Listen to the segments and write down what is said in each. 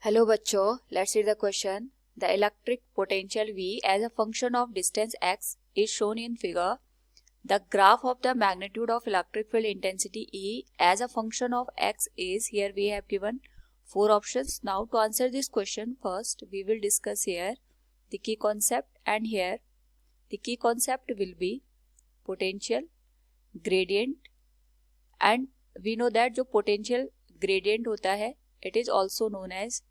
Hello बच्चों, let's read the question. The electric potential V as a function of distance x is shown in figure. The graph of the magnitude of electric field intensity E as a function of x is, here we have given 4 options. Now to answer this question, first we will discuss here the key concept, and here the key concept will be potential, gradient, and we know that जो potential gradient होता है it is also known as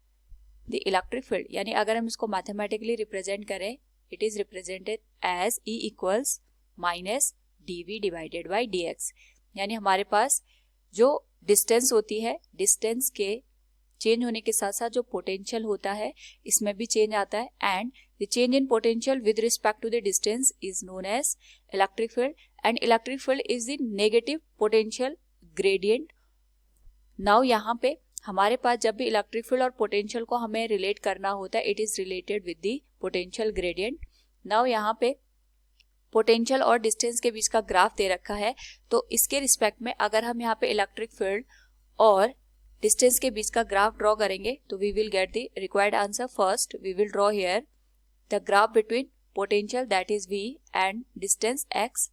the electric field. यानी अगर हम इसको mathematically represent करें, it is represented as E equals minus dV divided by dx. यानी हमारे पास जो डिस्टेंस होती है, डिस्टेंस के चेंज होने के साथ साथ जो पोटेंशियल होता है इसमें भी चेंज आता है, and the change in potential with respect to the distance is known as electric field, and electric field is the negative potential gradient. Now यहाँ पे हमारे पास जब भी इलेक्ट्रिक फील्ड और पोटेंशियल को हमें रिलेट करना होता है, it is related with the potential gradient. Now यहाँ पे पोटेंशियल और डिस्टेंस के बीच का ग्राफ दे रखा है, तो इसके रिस्पेक्ट में अगर हम यहाँ पे इलेक्ट्रिक फील्ड और डिस्टेंस के बीच का ग्राफ ड्रॉ करेंगे तो we will get the required answer. First we will draw here the graph between potential that is V and distance x.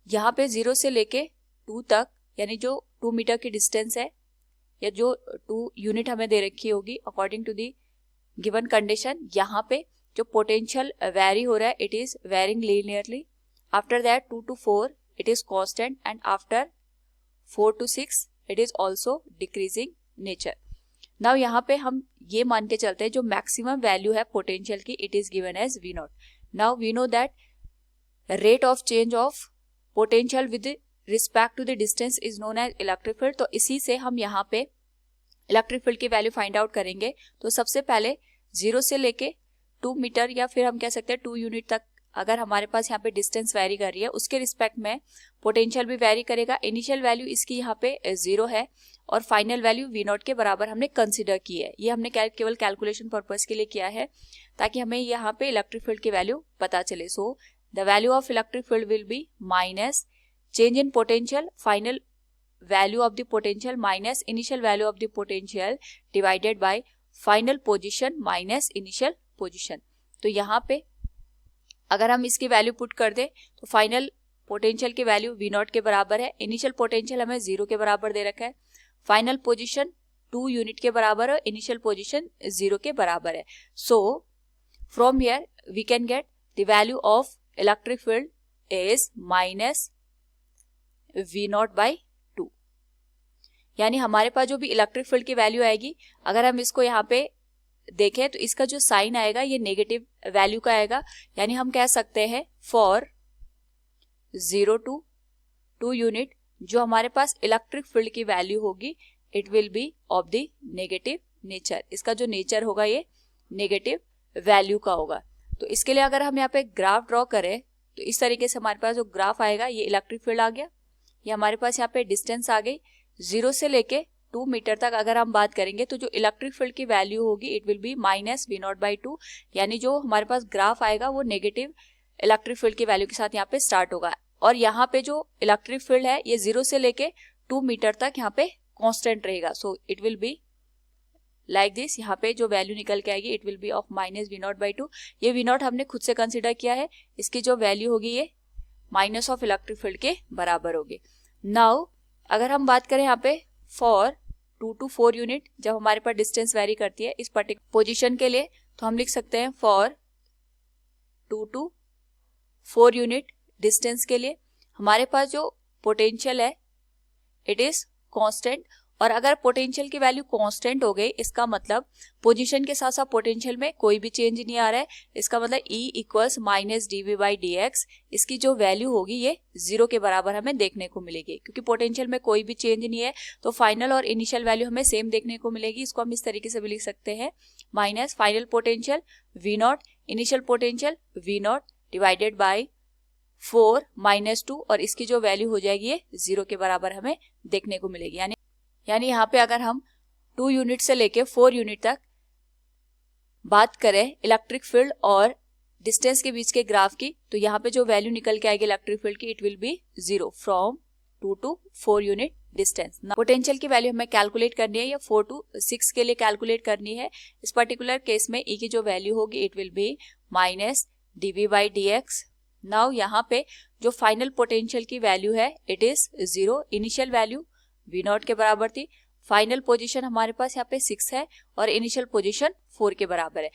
यहाँ पे 0 से लेके 2 तक, यानी जो 2 मीटर की डिस्टेंस है या जो 2 यूनिट हमें दे रखी होगी according to the given condition, यहाँ पे जो पोटेंशियल वेरी हो रहा है it is varying linearly. After that 2 to 4 it is constant, and after 4 to 6 it is also decreasing nature. Now यहाँ पे हम ये मान के चलते हैं जो मैक्सिमम वैल्यू है पोटेंशियल की, it is given as V0. Now we know that rate of change of potential with respect to the distance is known as electric field. तो इसी से हम यहाँ पे इलेक्ट्रिक फील्ड की वैल्यू फाइंड आउट करेंगे. तो सबसे पहले 0 से लेके 2 मीटर या फिर हम कह सकते हैं 2 यूनिट तक अगर हमारे पास यहाँ पे डिस्टेंस वेरी कर रही है, उसके रिस्पेक्ट में पोटेंशियल भी वेरी करेगा. इनिशियल वैल्यू इसकी यहाँ पे 0 है और फाइनल वैल्यू V0 के बराबर हमने कंसिडर की है. ये हमने केवल कैलकुलेशन पर्पज के लिए किया है ताकि हमें यहाँ पे इलेक्ट्रिक फील्ड की वैल्यू पता चले. So the value of electric field will be minus change in potential, final value of the potential minus initial value of the potential divided by final position minus initial position. तो यहाँ पे अगर हम इसकी value put कर दें तो final potential की वैल्यू V0 के बराबर है. इनिशियल पोटेंशियल हमें 0 के बराबर दे रखा है. फाइनल पोजीशन 2 यूनिट के बराबर है, इनिशियल पोजीशन 0 के बराबर है. So from here we can get the value of electric field is minus V0 by 2. यानी हमारे पास जो भी इलेक्ट्रिक फील्ड की वैल्यू आएगी, अगर हम इसको यहाँ पे देखें तो इसका जो साइन आएगा ये नेगेटिव वैल्यू का आएगा. यानी हम कह सकते हैं फॉर 0 to 2 यूनिट जो हमारे पास इलेक्ट्रिक फील्ड की वैल्यू होगी it will be of the negative nature. इसका जो नेचर होगा ये नेगेटिव वैल्यू का होगा. तो इसके लिए अगर हम यहाँ पे ग्राफ ड्रॉ करें तो इस तरीके से हमारे पास जो ग्राफ आएगा ये इलेक्ट्रिक फील्ड आ गया, ये हमारे पास यहाँ पे डिस्टेंस आ गई. 0 से लेके 2 मीटर तक अगर हम बात करेंगे तो जो इलेक्ट्रिक फील्ड की वैल्यू होगी it will B minus V0 by 2. यानी जो हमारे पास ग्राफ आएगा वो नेगेटिव इलेक्ट्रिक फील्ड की वैल्यू के साथ यहाँ पे स्टार्ट होगा. और यहाँ पे जो इलेक्ट्रिक फील्ड है ये 0 से लेके 2 मीटर तक यहाँ पे कॉन्स्टेंट रहेगा. So it will be like this. यहाँ पे जो वैल्यू निकल के आएगी it will be of minus V0 by 2. ये V0 हमने खुद से कंसिडर किया है, इसकी जो वैल्यू होगी ये माइनस ऑफ इलेक्ट्रिक फील्ड के बराबर होगी. नाउ अगर हम बात करें यहाँ पे फॉर 2 to 4 यूनिट जब हमारे पास डिस्टेंस वेरी करती है इस पर्टिकुलर पोजीशन के लिए, तो हम लिख सकते हैं फॉर 2 to 4 यूनिट डिस्टेंस के लिए हमारे पास जो पोटेंशियल है इट इज कांस्टेंट. और अगर पोटेंशियल की वैल्यू कांस्टेंट हो गई इसका मतलब पोजीशन के साथ साथ पोटेंशियल में कोई भी चेंज नहीं आ रहा है. इसका मतलब E equals minus dV by dx. इसकी जो वैल्यू होगी ये 0 के बराबर हमें देखने को मिलेगी क्योंकि पोटेंशियल में कोई भी चेंज नहीं है. तो फाइनल और इनिशियल वैल्यू हमें सेम देखने को मिलेगी. इसको हम इस तरीके से भी लिख सकते हैं minus final potential V0 initial potential V0 divided by 4 minus 2, और इसकी जो वैल्यू हो जाएगी ये 0 के बराबर हमें देखने को मिलेगी. यानी यहाँ पे अगर हम 2 यूनिट से लेके 4 यूनिट तक बात करें इलेक्ट्रिक फील्ड और डिस्टेंस के बीच के ग्राफ की, तो यहाँ पे जो वैल्यू निकल के आएगी इलेक्ट्रिक फील्ड की it will be 0 from 2 to 4 unit distance. Potential की वैल्यू हमें कैलकुलेट करनी है या 4 to 6 के लिए कैलकुलेट करनी है। इस पर्टिकुलर केस में ई की जो वैल्यू होगी it will B minus dv by dx। Now यहाँ पे जो फाइनल पोटेंशियल की वैल्यू है it is 0। Initial value v0 के बराबर थी, फाइनल पोजीशन हमारे पास यहाँ पे 6 है और इनिशियल पोजीशन 4 के बराबर है।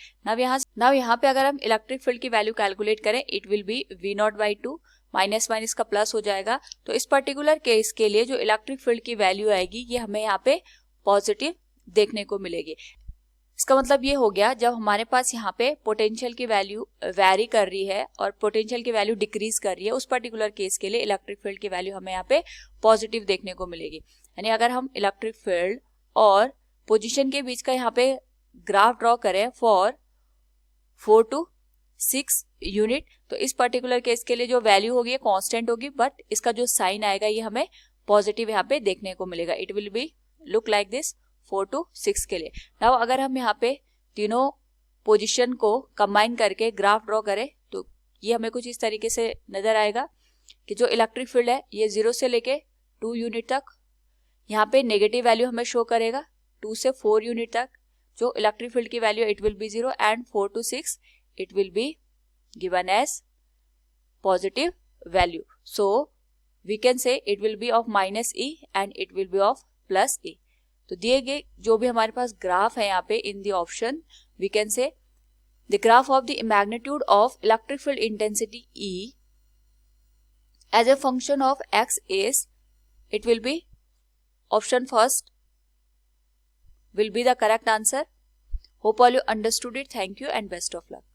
नाउ यहाँ पे अगर हम इलेक्ट्रिक फील्ड की वैल्यू कैलकुलेट करें it will B v0 by 2, minus minus का प्लस हो जाएगा। तो इस पर्टिकुलर केस के लिए जो इलेक्ट्रिक फील्ड की वैल्यू आएगी ये हमें यहाँ पे पॉजिटिव देखने को मिलेगी। इसका मतलब ये हो गया जब हमारे पास यहाँ पे पोटेंशियल की वैल्यू वेरी कर रही है और पोटेंशियल की वैल्यू डिक्रीज कर रही है, उस पर्टिकुलर केस के लिए इलेक्ट्रिक फील्ड की वैल्यू हमें यहाँ पे पॉजिटिव देखने को मिलेगी। यानी अगर हम इलेक्ट्रिक फील्ड और पोजीशन के बीच का यहाँ पे ग्राफ ड्रॉ करें फॉर 4 to 6 यूनिट, तो इस पर्टिकुलर केस के लिए जो वैल्यू होगी ये कांस्टेंट होगी, बट इसका जो साइन आएगा ये हमें पॉजिटिव यहाँ पे देखने को मिलेगा। It will B look like this 4 to 6 के लिए। नाउ अगर हम यहाँ पे तीनों पोजीशन को कंबाइन करके ग्राफ ड्रॉ करें तो ये हमें कुछ इस तरीके से नजर आएगा कि जो इलेक्ट्रिक फील्ड है ये 0 से लेके 2 यूनिट तक यहाँ पे नेगेटिव वैल्यू हमें शो करेगा। 2 से 4 यूनिट तक जो इलेक्ट्रिक फील्ड की value it will be 0 and 4 to 6 it will be given as positive value. So we can say it will be of minus E and it will be of plus E. तो दिए गए जो भी हमारे पास graph है यहाँ पे in the option we can say the graph of the magnitude of electric field intensity E as a function of x is, it will be option first will be the correct answer. Hope all you understood it. Thank you and best of luck.